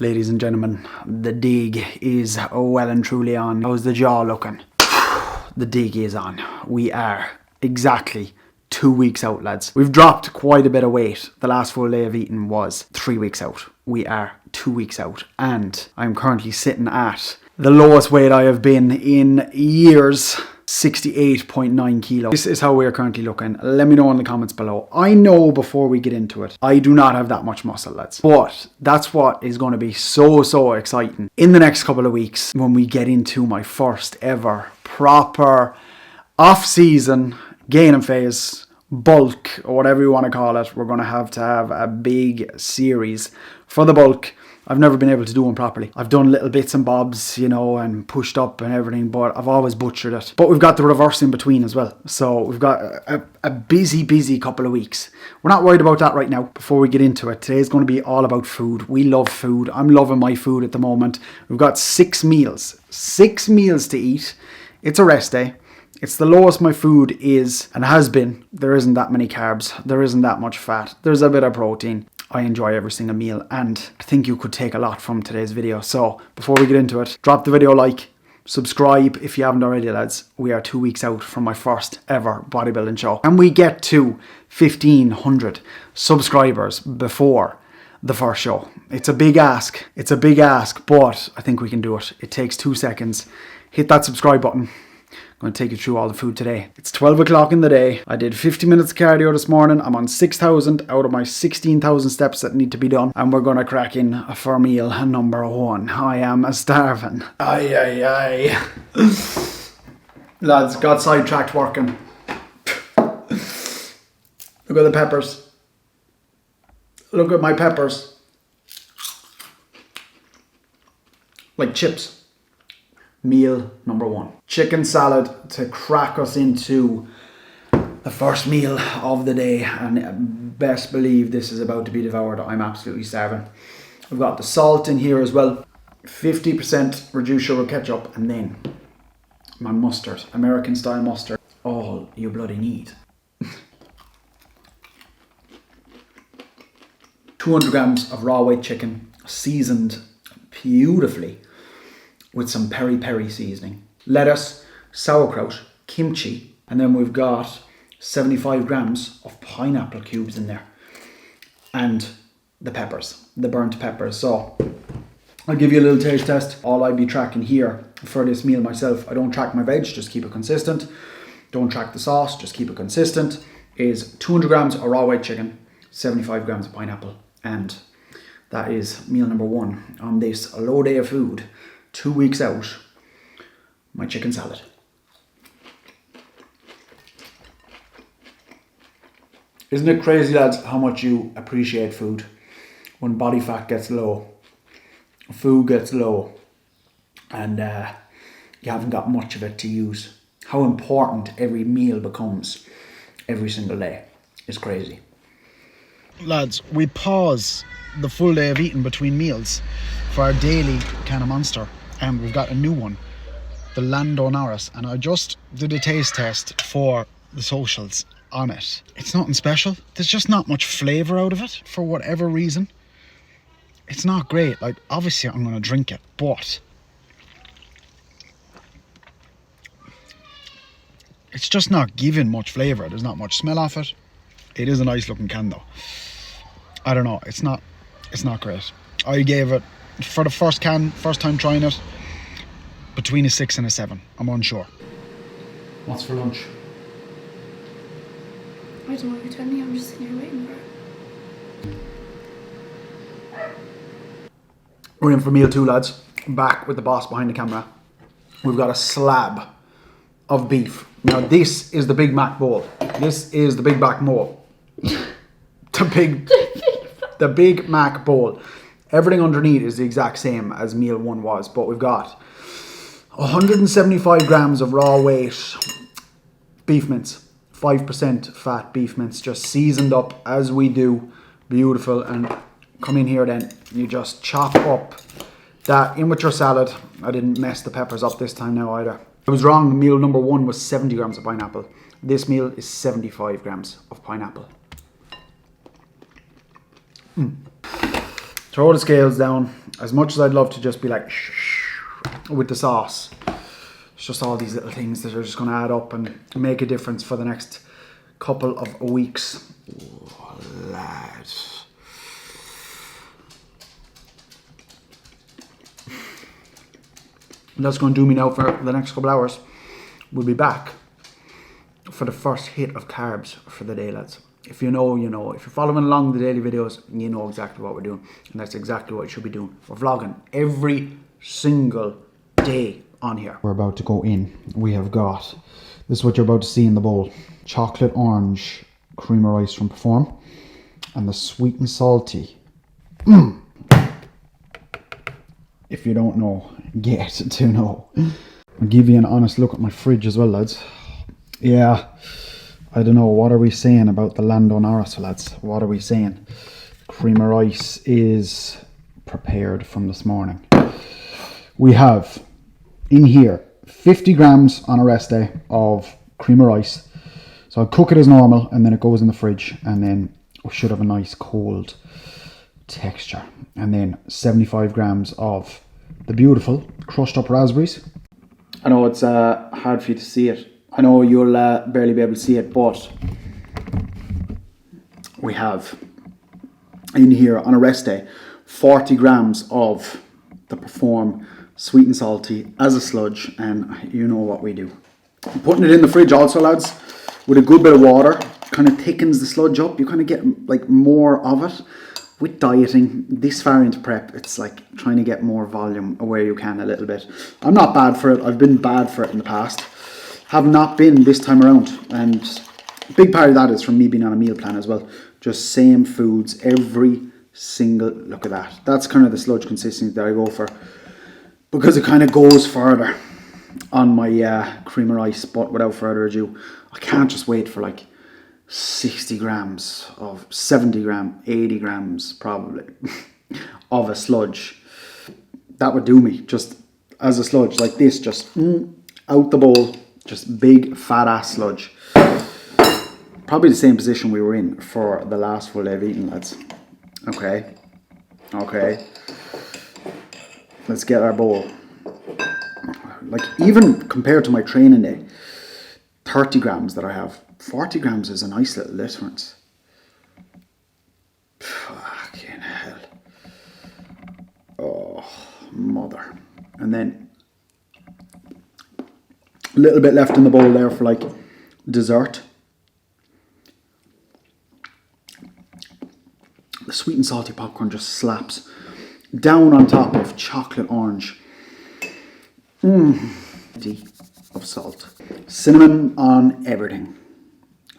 Ladies and gentlemen, the dig is well and truly on. How's the jaw looking? The dig is on. We are exactly 2 weeks out, lads. We've dropped quite a bit of weight. The last full day of eating was 3 weeks out. We are 2 weeks out, and I'm currently sitting at the lowest weight I have been in years. 68.9 kilos. This is how we are currently looking. Let me know in the comments below. I know before we get into it, I do not have that much muscle, lads. But that's what is going to be so exciting in the next couple of weeks when we get into my first ever proper off-season gaining phase, bulk, or whatever you want to call it. We're going to have a big series for the bulk. I've never been able to do one properly. I've done little bits and bobs, you know, and pushed up and everything, but I've always butchered it. But we've got the reverse in between as well. So we've got a busy couple of weeks. We're not worried about that right now. Before we get into it, today's going to be all about food. We love food. I'm loving my food at the moment. We've got 6 meals. 6 meals to eat. It's a rest day. It's the lowest my food is and has been. There isn't that many carbs. There isn't that much fat. There's a bit of protein. I enjoy every single meal, and I think you could take a lot from today's video. So before we get into it, drop the video a like, subscribe if you haven't already, lads. We are 2 weeks out from my first ever bodybuilding show, and we get to 1,500 subscribers before the first show. It's a big ask. It's a big ask, but I think we can do it. It takes 2 seconds. Hit that subscribe button. I'm going to take you through all the food today. It's 12 o'clock in the day. I did 50 minutes of cardio this morning. I'm on 6,000 out of my 16,000 steps that need to be done. And we're going to crack in for meal number 1. I am starving. Aye. Lads, got sidetracked working. Look at the peppers. Look at my peppers. Like chips. Meal number 1. Chicken salad to crack us into the first meal of the day. And best believe this is about to be devoured. I'm absolutely starving. We've got the salt in here as well. 50% reduced sugar ketchup. And then my mustard. American style mustard. All you bloody need. 200 grams of raw white chicken. Seasoned beautifully with some peri-peri seasoning, lettuce, sauerkraut, kimchi, and then we've got 75 grams of pineapple cubes in there, and the peppers, the burnt peppers. So I'll give you a little taste test. All I'd be tracking here for this meal myself, I don't track my veg, just keep it consistent. Don't track the sauce, just keep it consistent, is 200 grams of raw white chicken, 75 grams of pineapple, and that is meal number 1 on this low day of food. 2 weeks out, my chicken salad. Isn't it crazy, lads, how much you appreciate food when body fat gets low, food gets low, and you haven't got much of it to use? How important every meal becomes every single day is crazy. Lads, we pause the full day of eating between meals for our daily can of Monster. And we've got a new one, the Lando Norris, and I just did a taste test for the socials on it. It's nothing special. There's just not much flavour out of it for whatever reason. It's not great. Like, obviously I'm going to drink it, but it's just not giving much flavour. There's not much smell off it. It is a nice looking can though. I don't know. It's not great. I gave it, for the first time trying it, between a 6 and a 7. I'm unsure. What's for lunch? I don't know what you're telling me. I'm just sitting here waiting for it. We're in for meal 2, lads. Back with the boss behind the camera. We've got a slab of beef. Now this is the Big Mac bowl. This is the Big Mac bowl. The Big Mac bowl. Everything underneath is the exact same as meal 1 was, but we've got 175 grams of raw weight beef mince, 5% fat beef mince, just seasoned up as we do. Beautiful. And come in here then, you just chop up that in with your salad. I didn't mess the peppers up this time now either. I was wrong. Meal number 1 was 70 grams of pineapple. This meal is 75 grams of pineapple. Throw the scales down. As much as I'd love to just be like with the sauce, it's just all these little things that are just going to add up and make a difference for the next couple of weeks. Oh, lad. That's going to do me now for the next couple hours. We'll be back for the first hit of carbs for the day, lads. If you know, you know. If you're following along the daily videos, you know exactly what we're doing. And that's exactly what you should be doing. We're vlogging every single day on here. We're about to go in. We have got, this is what you're about to see in the bowl. Chocolate orange cream of rice from Perform. And the sweet and salty. If you don't know, get to know. I'll give you an honest look at my fridge as well, lads. Yeah. I don't know, what are we saying about the Lando Norris, lads? What are we saying? Cream of rice is prepared from this morning. We have in here 50 grams on a rest day of cream of rice. So I'll cook it as normal and then it goes in the fridge and then we should have a nice cold texture. And then 75 grams of the beautiful crushed up raspberries. I know it's hard for you to see it. I know you'll barely be able to see it, but we have in here on a rest day 40 grams of the Perform sweet and salty as a sludge, and you know what we do. Putting it in the fridge also, lads, with a good bit of water, kind of thickens the sludge up. You kind of get like more of it. With dieting, this far into prep, it's like trying to get more volume where you can a little bit. I'm not bad for it. I've been bad for it in the past. Have not been this time around, and a big part of that is from me being on a meal plan as well. Just same foods every single, look at that. That's kind of the sludge consistency that I go for, because it kind of goes further on my cream of rice. But without further ado, I can't just wait for like 60 grams of 70 gram, 80 grams probably of a sludge. That would do me just as a sludge like this, just out the bowl. Just big fat ass sludge. Probably the same position we were in for the last full day of eating, lads. Okay. Let's get our bowl. Like, even compared to my training day, 30 grams that I have, 40 grams is a nice little difference. Fucking hell. Oh, mother. And then a little bit left in the bowl there for like dessert. The sweet and salty popcorn just slaps down on top of chocolate orange. Of salt. Cinnamon on everything.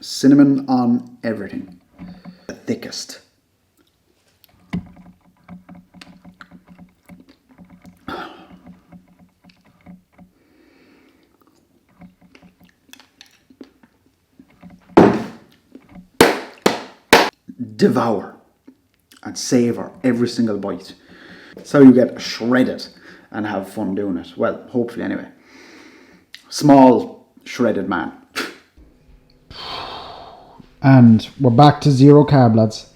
Cinnamon on everything. The thickest. Devour and savor every single bite. So you get shredded and have fun doing it. Well, hopefully anyway. Small shredded man. And we're back to zero carb, lads.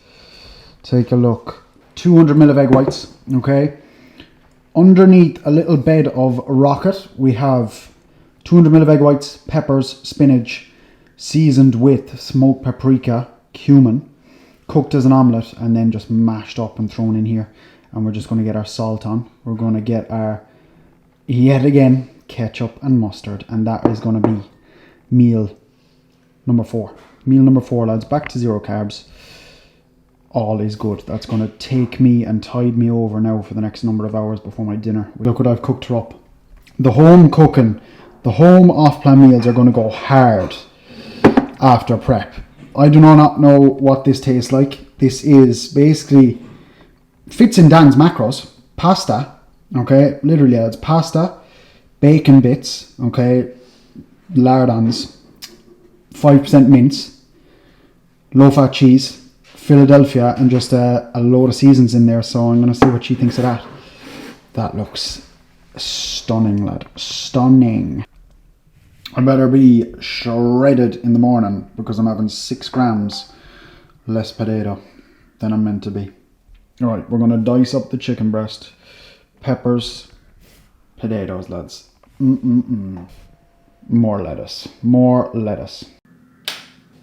Take a look. 200 ml of egg whites, okay? Underneath a little bed of rocket, we have 200 ml of egg whites, peppers, spinach, seasoned with smoked paprika, cumin, cooked as an omelette, and then just mashed up and thrown in here. And we're just going to get our salt on. We're going to get our, yet again, ketchup and mustard. And that is going to be meal number 4. Meal number 4, lads. Back to zero carbs. All is good. That's going to take me and tide me over now for the next number of hours before my dinner. Look what I've cooked her up. The home cooking, the home off-plan meals are going to go hard after prep. I do not know what this tastes like. This is basically, fits in Dan's macros. Pasta, okay? Literally, it's pasta, bacon bits, okay? Lardons, 5% mince, low-fat cheese, Philadelphia, and just a load of seasons in there. So I'm going to see what she thinks of that. That looks stunning, lad. Stunning. I better be shredded in the morning because I'm having 6 grams less potato than I'm meant to be. Alright, we're going to dice up the chicken breast. Peppers. Potatoes, lads. More lettuce. More lettuce.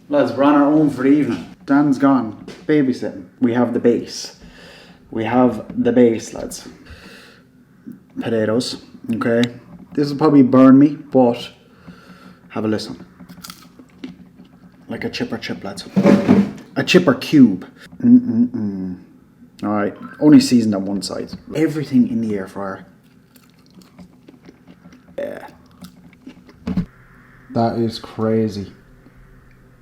Lads, we're on our own for the evening. Dan's gone. Babysitting. We have the base. We have the base, lads. Potatoes. Okay. This will probably burn me, but have a listen. Like a chipper chip, lads. A chipper cube. Alright, only seasoned on one side. Everything in the air fryer. Yeah. That is crazy.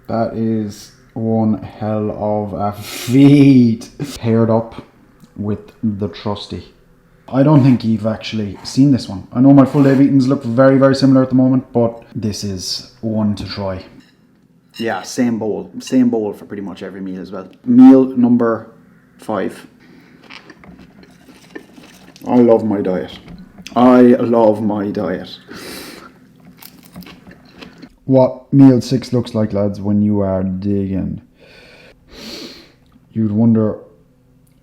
That is one hell of a feat. Paired up with the trusty. I don't think you've actually seen this one. I know my full day of eatings look very, very similar at the moment, but this is one to try. Yeah, same bowl. Same bowl for pretty much every meal as well. Meal number 5. I love my diet. I love my diet. What meal 6 looks like, lads, when you are digging. You'd wonder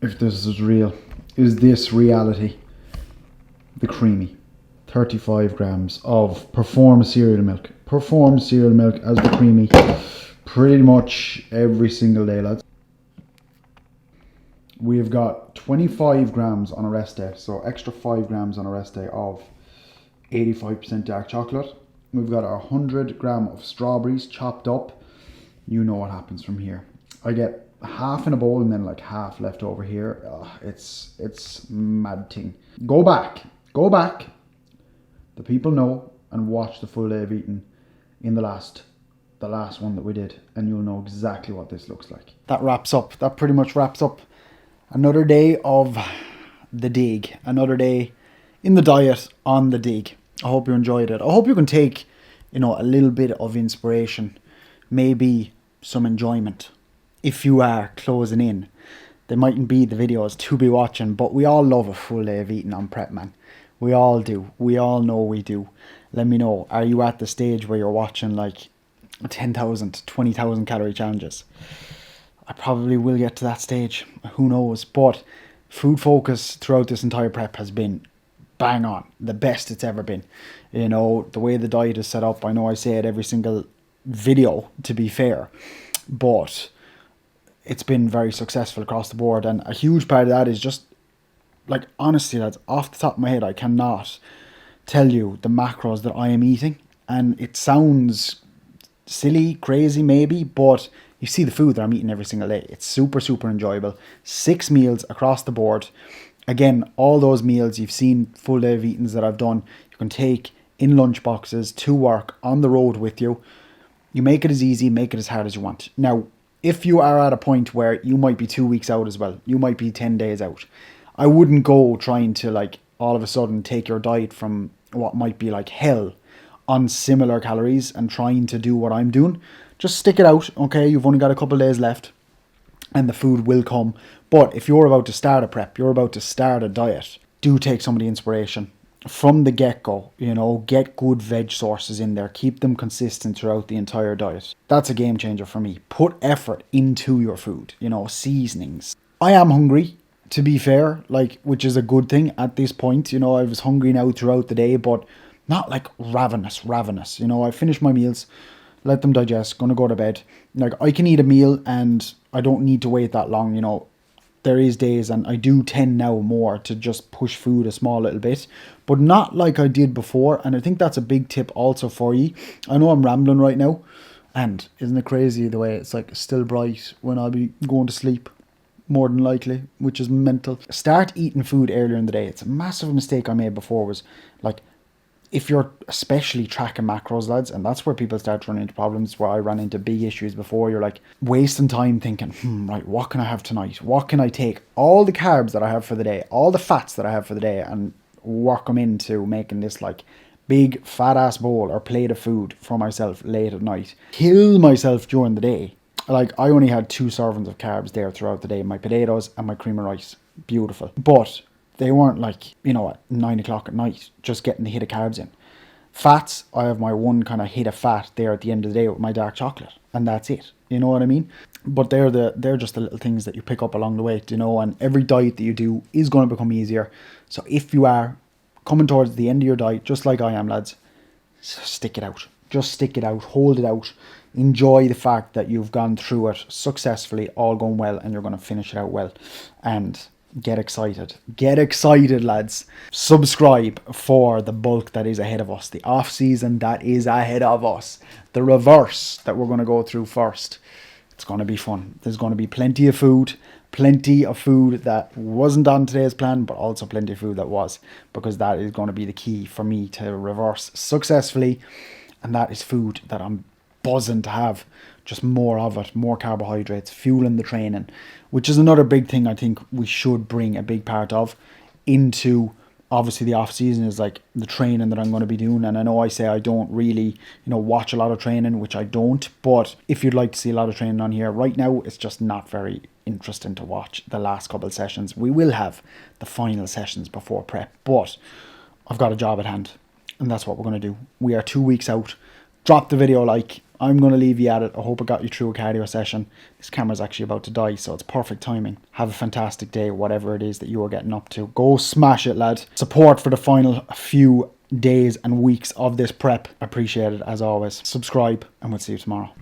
if this is real. Is this reality? The creamy 35 grams of Perform cereal milk. Perform cereal milk as the creamy pretty much every single day, lads. We've got 25 grams on a rest day, so extra 5 grams on a rest day of 85% dark chocolate. We've got our 100 gram of strawberries chopped up. You know what happens from here. I get half in a bowl and then like half left over here. It's mad thing. Go back. The people know, and watch the full day of eating in the last one that we did, and you'll know exactly what this looks like. That pretty much wraps up another day of the dig, another day in the diet on the dig. I hope you enjoyed it. I hope you can take, a little bit of inspiration, maybe some enjoyment. If you are closing in, they mightn't be the videos to be watching, but we all love a full day of eating on prep, man. We all do. We all know we do. Let me know. Are you at the stage where you're watching like 10,000, 20,000 calorie challenges? I probably will get to that stage. Who knows? But food focus throughout this entire prep has been bang on. The best it's ever been. The way the diet is set up, I know I say it every single video, to be fair, but it's been very successful across the board, and a huge part of that is just, like, honestly, that's off the top of my head, I cannot tell you the macros that I am eating, and it sounds silly, crazy maybe, but you see the food that I'm eating every single day. It's super, super enjoyable. 6 meals across the board. Again, all those meals you've seen full day of eatings that I've done, you can take in lunch boxes to work, on the road with you. You make it as easy, make it as hard as you want. Now, if you are at a point where you might be 2 weeks out as well, you might be 10 days out, I wouldn't go trying to, like, all of a sudden take your diet from what might be like hell on similar calories and trying to do what I'm doing. Just stick it out, okay? You've only got a couple of days left and the food will come. But if you're about to start a prep, you're about to start a diet, do take some of the inspiration from the get-go. Get good veg sources in there. Keep them consistent throughout the entire diet. That's a game changer for me. Put effort into your food, seasonings. I am hungry, to be fair, which is a good thing at this point. I was hungry now throughout the day, but not like ravenous. I finished my meals, let them digest, gonna go to bed. I can eat a meal and I don't need to wait that long. There is days, and I do tend now more to just push food a small little bit, but not like I did before. And I think that's a big tip also for you. I know I'm rambling right now, and isn't it crazy the way it's like still bright when I'll be going to sleep, more than likely, which is mental. Start eating food earlier in the day. It's a massive mistake I made before, was like, if you're especially tracking macros, lads, and that's where people start running into problems, where I ran into big issues before. You're like wasting time thinking, right, what can I have tonight? What can I take? All the carbs that I have for the day, all the fats that I have for the day, and work them into making this like big fat ass bowl or plate of food for myself late at night. Kill myself during the day. Like, I only had 2 servings of carbs there throughout the day, my potatoes and my cream of rice. Beautiful. But they weren't like, at 9 o'clock at night, just getting the hit of carbs in. Fats, I have my one kind of hit of fat there at the end of the day with my dark chocolate, and that's it. You know what I mean? But they're just the little things that you pick up along the way, you know, and every diet that you do is going to become easier. So if you are coming towards the end of your diet, just like I am, lads, stick it out. Just stick it out, hold it out. Enjoy the fact that you've gone through it successfully, all going well, and you're going to finish it out well. And get excited. Get excited, lads. Subscribe for the bulk that is ahead of us. The off season that is ahead of us. The reverse that we're going to go through first. It's going to be fun. There's going to be plenty of food that wasn't on today's plan, but also plenty of food that was, because that is going to be the key for me to reverse successfully. And that is food that I'm buzzing to have. Just more of it, more carbohydrates, fueling the training, which is another big thing I think we should bring a big part of into, obviously, the off season, is like the training that I'm going to be doing. And I know I say I don't really, watch a lot of training, which I don't, but if you'd like to see a lot of training on here right now, it's just not very interesting to watch the last couple of sessions. We will have the final sessions before prep, but I've got a job at hand, and that's what we're going to do. We are 2 weeks out. Drop the video like. I'm going to leave you at it. I hope I got you through a cardio session. This camera's actually about to die, so it's perfect timing. Have a fantastic day, whatever it is that you are getting up to. Go smash it, lad. Support for the final few days and weeks of this prep. Appreciate it, as always. Subscribe, and we'll see you tomorrow.